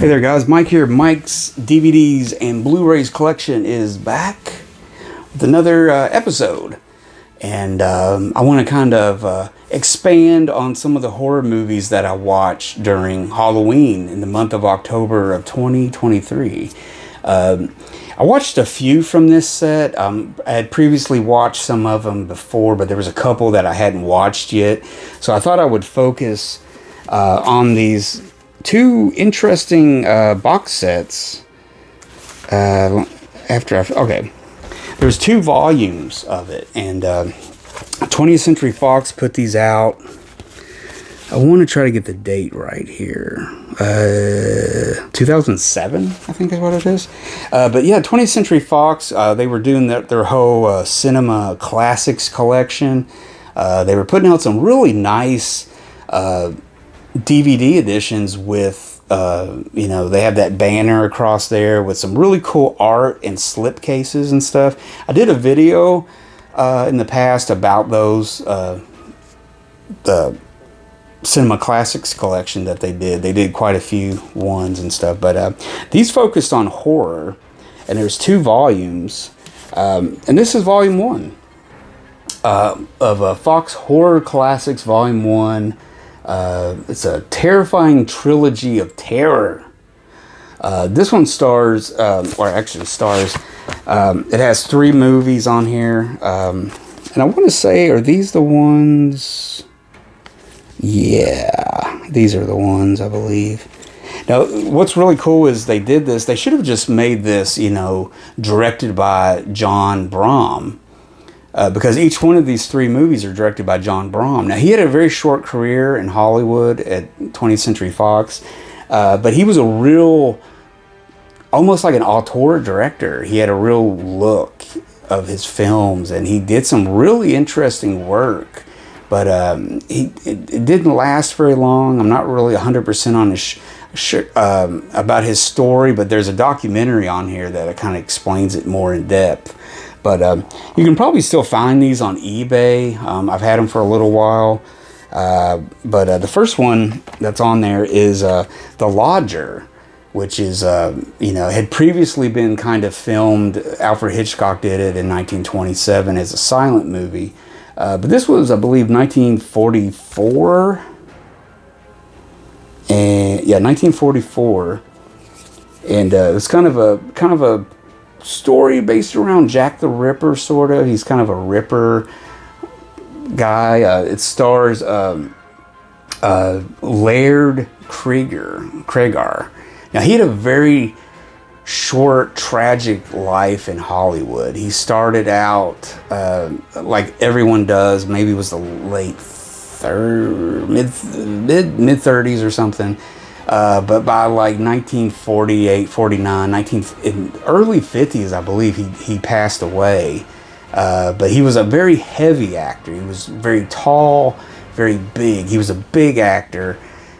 Hey there guys, Mike here. Mike's DVDs and Blu-rays collection is back with another episode. And I want to kind of expand on some of the horror movies that I watched during Halloween in the month of October of 2023. I watched a few from this set. I had previously watched some of them before, but there was a couple that I hadn't watched yet. So I thought I would focus on these two interesting box sets. There's two volumes of it, and 20th Century Fox put these out. I want to try to get the date right here. 2007, I think is what it is. But yeah, 20th Century Fox, they were doing their whole cinema classics collection. They were putting out some really nice DVD editions with, they have that banner across there with some really cool art and slip cases and stuff. I did a video in the past about those, the Cinema Classics collection that they did. They did quite a few ones and stuff, but these focused on horror, and there's two volumes, and this is volume 1 of Fox Horror Classics Volume 1. It's a terrifying trilogy of terror. This one stars, it has 3 movies on here. And I want to say, are these the ones? Yeah, these are the ones, I believe. Now, what's really cool is they did this. They should have just made this, directed by John Brom. Because each one of these 3 movies are directed by John Brom. Now, he had a very short career in Hollywood at 20th Century Fox, but he was a real, almost like an auteur director. He had a real look of his films, and he did some really interesting work, but it didn't last very long. I'm not really 100% on his about his story, but there's a documentary on here that kind of explains it more in depth. But you can probably still find these on eBay. I've had them for a little while. But the first one that's on there is The Lodger, which is, had previously been kind of filmed. Alfred Hitchcock did it in 1927 as a silent movie. But this was, I believe, 1944. 1944. And it was kind of a story based around Jack the Ripper, sort of. He's kind of a Ripper guy. It stars Laird Cregar. Now, he had a very short, tragic life in Hollywood. He started out like everyone does. Maybe it was the late mid 30s or something. But by like 1948, 49, in early 50s, I believe he passed away. But he was a very heavy actor. He was very tall, very big. He was a big actor.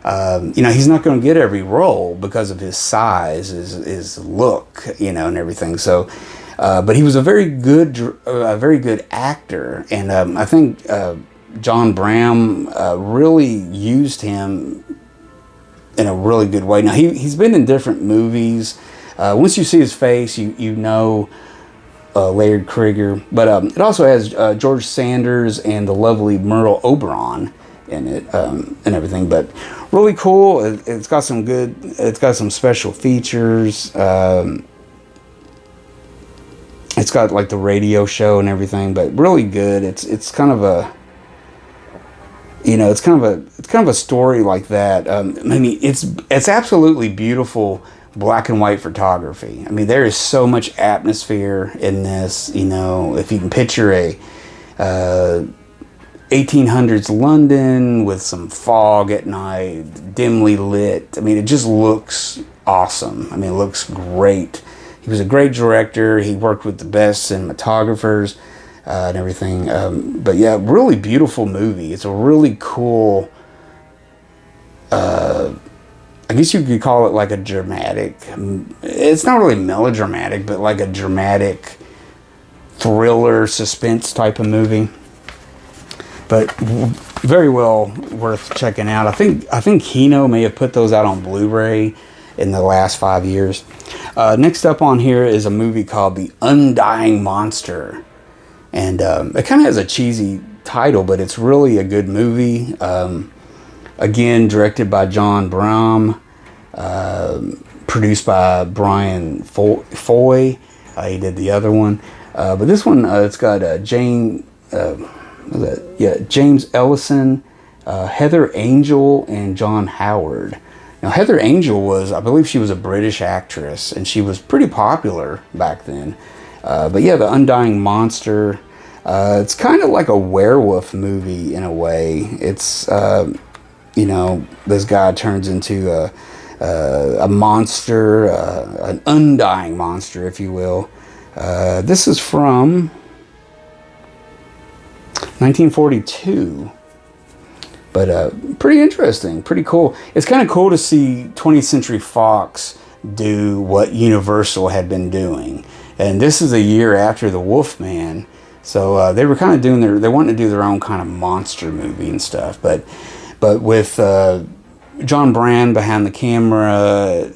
He's not going to get every role because of his size, his look, and everything. So, but he was a very good actor. And I think John Bram really used him in a really good way. Now, he's been in different movies. Once you see his face, you know Laird Cregar. But it also has George Sanders and the lovely Merle Oberon in it and everything. But really cool. It's got some special features. It's got like the radio show and everything, but really good. It's kind of a it's kind of a story like that. It's absolutely beautiful black and white photography. I mean, there is so much atmosphere in this. If you can picture a 1800s London with some fog at night, dimly lit. I mean, it just looks awesome. I mean, it looks great. He was a great director. He worked with the best cinematographers. And everything, but yeah, really beautiful movie. It's a really cool, I guess you could call it like a dramatic, it's not really melodramatic, but like a dramatic thriller suspense type of movie. But very well worth checking out. I think Kino may have put those out on Blu-ray in the last 5 years. Next up on here is a movie called The Undying Monster. And it kind of has a cheesy title, but it's really a good movie. Again, directed by John Bram, produced by Brian Foy. He did the other one. But this one, it's got James Ellison, Heather Angel, and John Howard. Now, Heather Angel was, I believe she was a British actress, and she was pretty popular back then. But yeah, The Undying Monster. It's kind of like a werewolf movie in a way. It's, you know, this guy turns into a monster, an undying monster, if you will. This is from 1942. But pretty interesting, pretty cool. It's kind of cool to see 20th Century Fox do what Universal had been doing. And this is a year after The Wolfman. So they were kind of doing they wanted to do their own kind of monster movie and stuff. But with John Brand behind the camera,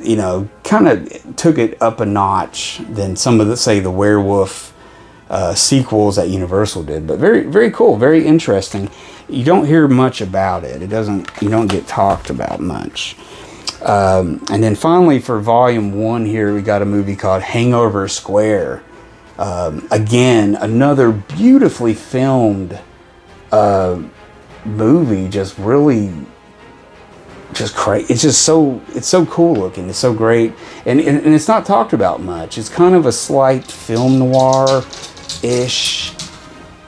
you know, kind of took it up a notch than some of the werewolf sequels that Universal did. But very, very cool, very interesting. You don't hear much about it. You don't get talked about much. And then finally, for volume 1 here, we got a movie called Hangover Square. Again, another beautifully filmed movie. Just really, just crazy. It's so cool looking. It's so great, and it's not talked about much. It's kind of a slight film noir-ish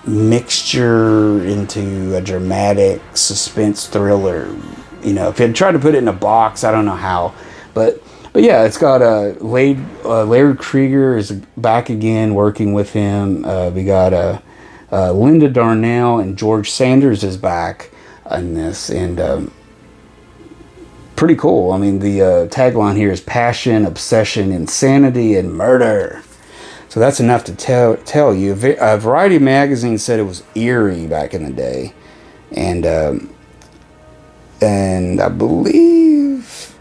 mixture into a dramatic suspense thriller. You know, if you had tried to put it in a box, I don't know how, but yeah, it's got Larry Krieger is back again working with him. We got Linda Darnell and George Sanders is back on this, and pretty cool. I mean, the tagline here is passion, obsession, insanity, and murder. So that's enough to tell you. Variety magazine said it was eerie back in the day, and I believe,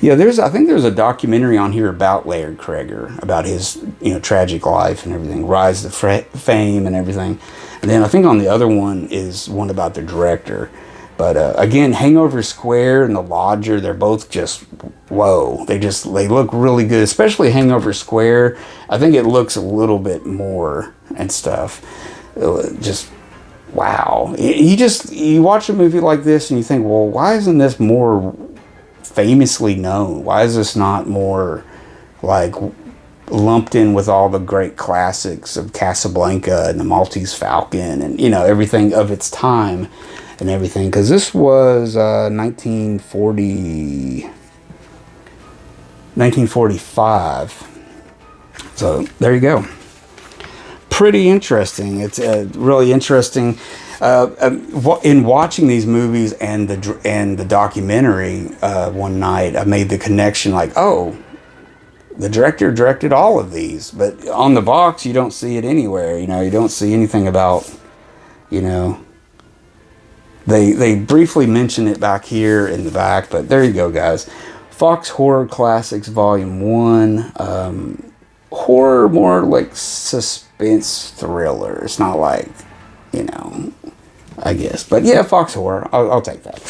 yeah, I think there's a documentary on here about Laird Krieger, about his tragic life and everything, rise to fame and everything. And then I think on the other one is one about the director. But again, Hangover Square and The Lodger, they're both just, whoa. They look really good, especially Hangover Square. I think it looks a little bit more and stuff. Just, wow. You watch a movie like this and you think, well, why isn't this more famously known? Why is this not more like lumped in with all the great classics of Casablanca and The Maltese Falcon and, everything of its time? And everything, because this was 1945. So there you go. Pretty interesting. It's really interesting. In watching these movies and the documentary one night, I made the connection like, oh, the director directed all of these, but on the box you don't see it anywhere. You don't see anything about, They briefly mention it back here in the back, but there you go, guys. Fox Horror Classics Volume 1. Horror, more like suspense thriller. It's not like, I guess. But yeah, Fox Horror. I'll take that.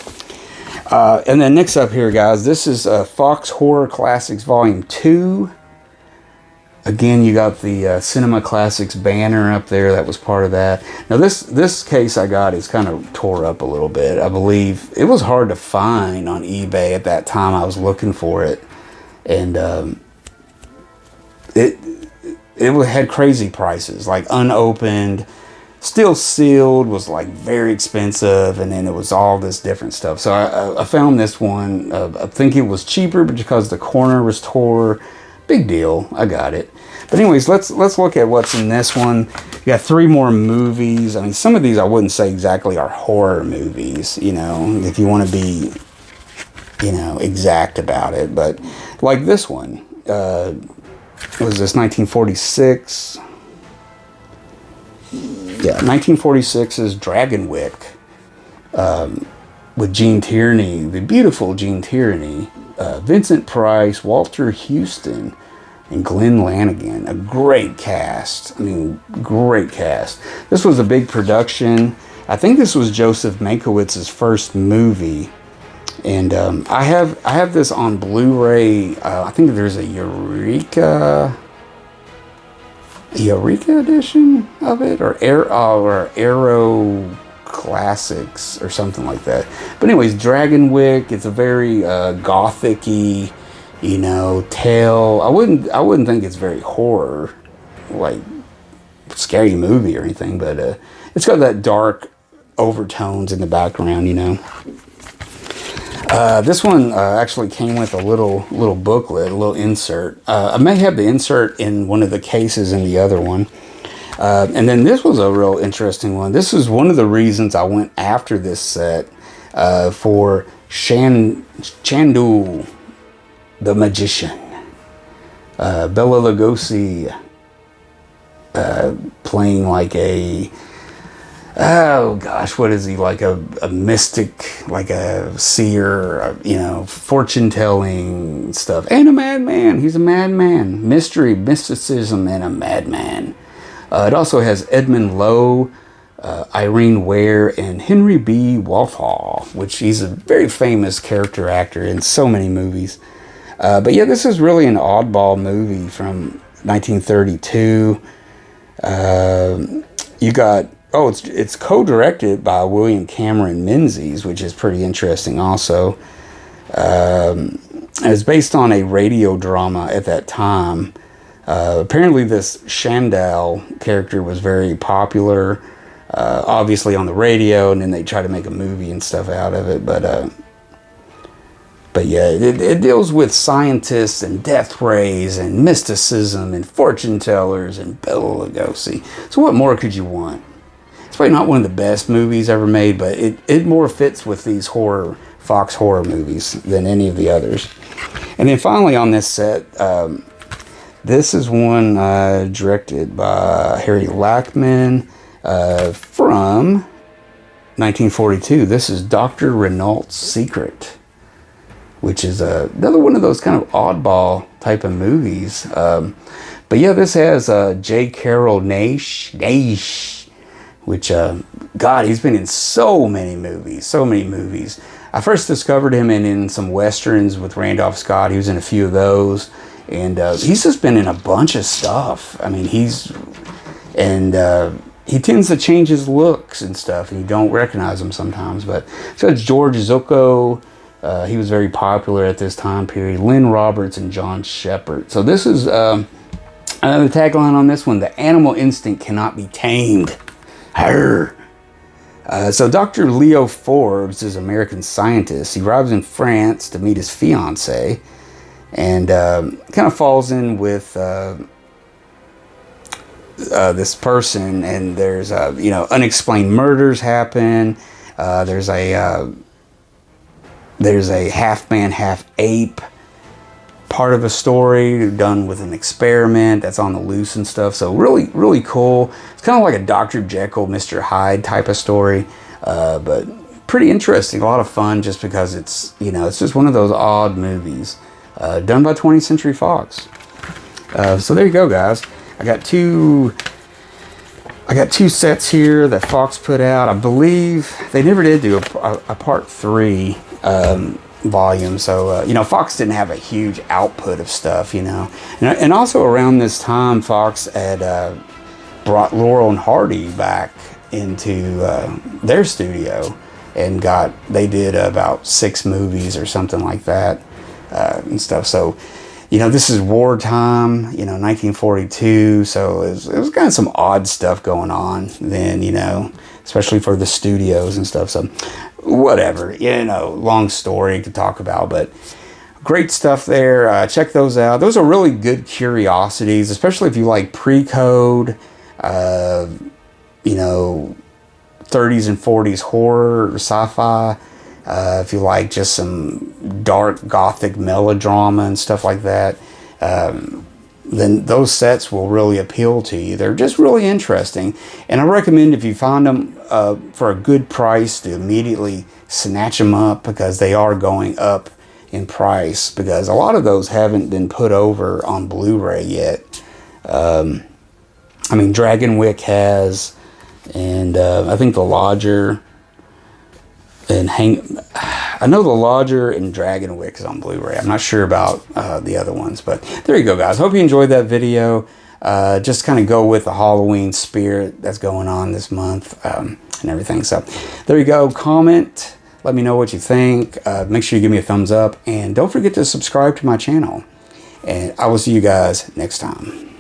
And then next up here, guys, this is Fox Horror Classics Volume 2. Again, you got the Cinema Classics banner up there. That was part of that. Now, this case I got is kind of tore up a little bit. I believe it was hard to find on eBay at that time. I was looking for it, and it had crazy prices, like unopened, still sealed, was like very expensive, and then it was all this different stuff. So I found this one. I think it was cheaper because the corner was tore. Big deal. I got it. But anyways, let's look at what's in this one. You got 3 more movies. I mean, some of these I wouldn't say exactly are horror movies, if you want to be, exact about it. But like this one, was this 1946? Yeah, 1946's Dragon Wick. with Gene Tierney, the beautiful Gene Tierney, Vincent Price, Walter Houston, and Glenn Lanigan. A great cast. I mean, great cast. This was a big production. I think this was Joseph Mankiewicz's first movie. And I have this on Blu-ray. I think there's a Eureka edition of it, or Arrow Classics or something like that. But anyways, Dragon Wick. It's a very gothic-y, you know, tale. I wouldn't think it's very horror, like scary movie or anything, but it's got that dark overtones in the background, you know. This one actually came with a little booklet, a little insert. I may have the insert in one of the cases in the other one. And then this was a real interesting one. This is one of the reasons I went after this set for Shen Chandu, the magician. Bela Lugosi playing like a... Oh gosh, what is he, like a mystic, like a seer, you know, fortune telling stuff, and a madman. He's a madman, mysticism, and a madman. It also has Edmund Lowe, Irene Ware, and Henry B. Walthall, which he's a very famous character actor in so many movies. But yeah, this is really an oddball movie from 1932. You got... Oh, it's co-directed by William Cameron Menzies, which is pretty interesting also. It's based on a radio drama at that time. Apparently this Shandal character was very popular, obviously on the radio, and then they tried to make a movie and stuff out of it. But yeah, it deals with scientists and death rays and mysticism and fortune tellers and Bela Lugosi. So what more could you want? It's probably not one of the best movies ever made, but it more fits with these Fox horror movies than any of the others. And then finally on this set, this is one directed by Harry Lackman from 1942. This is Dr. Renault's Secret, which is another one of those kind of oddball type of movies. But yeah, this has J. Carroll Naish, which, God, he's been in so many movies. I first discovered him in some Westerns with Randolph Scott. He was in a few of those. And he's just been in a bunch of stuff. I mean, he tends to change his looks and stuff, and you don't recognize him sometimes. But so it's George Zucco. He was very popular at this time period. Lynn Roberts and John Shepard. So this is the tagline on this one: "The animal instinct cannot be tamed." Arr. So Dr. Leo Forbes is an American scientist. He arrives in France to meet his fiancée, and kind of falls in with this person. And there's unexplained murders happen. There's a half man, half ape part of a story done with an experiment that's on the loose and stuff. So really, really cool. It's kind of like a Dr. Jekyll, Mr. Hyde type of story, but pretty interesting. A lot of fun just because it's just one of those odd movies done by 20th Century Fox. So there you go, guys. I got two sets here that Fox put out. I believe they never did do a part 3 volume, so Fox didn't have a huge output of stuff, and also around this time Fox had brought Laurel and Hardy back into their studio, and they did about 6 movies or something like that, and stuff. So this is wartime, 1942, so it was kind of some odd stuff going on then, especially for the studios and stuff. So whatever, long story to talk about, but great stuff there. Check those out. Those are really good curiosities, especially if you like pre-code, 30s and 40s horror or sci-fi. If you like just some dark gothic melodrama and stuff like that. then those sets will really appeal to you. They're just really interesting. And I recommend, if you find them for a good price, to immediately snatch them up, because they are going up in price, because a lot of those haven't been put over on Blu-ray yet. I mean, Dragon Wick has, and I think The Lodger and I know The Lodger and Dragon Wick is on Blu-ray. I'm not sure about the other ones, but there you go, guys. Hope you enjoyed that video. Just kind of go with the Halloween spirit that's going on this month, and everything. So there you go. Comment. Let me know what you think. Make sure you give me a thumbs up, and don't forget to subscribe to my channel. And I will see you guys next time.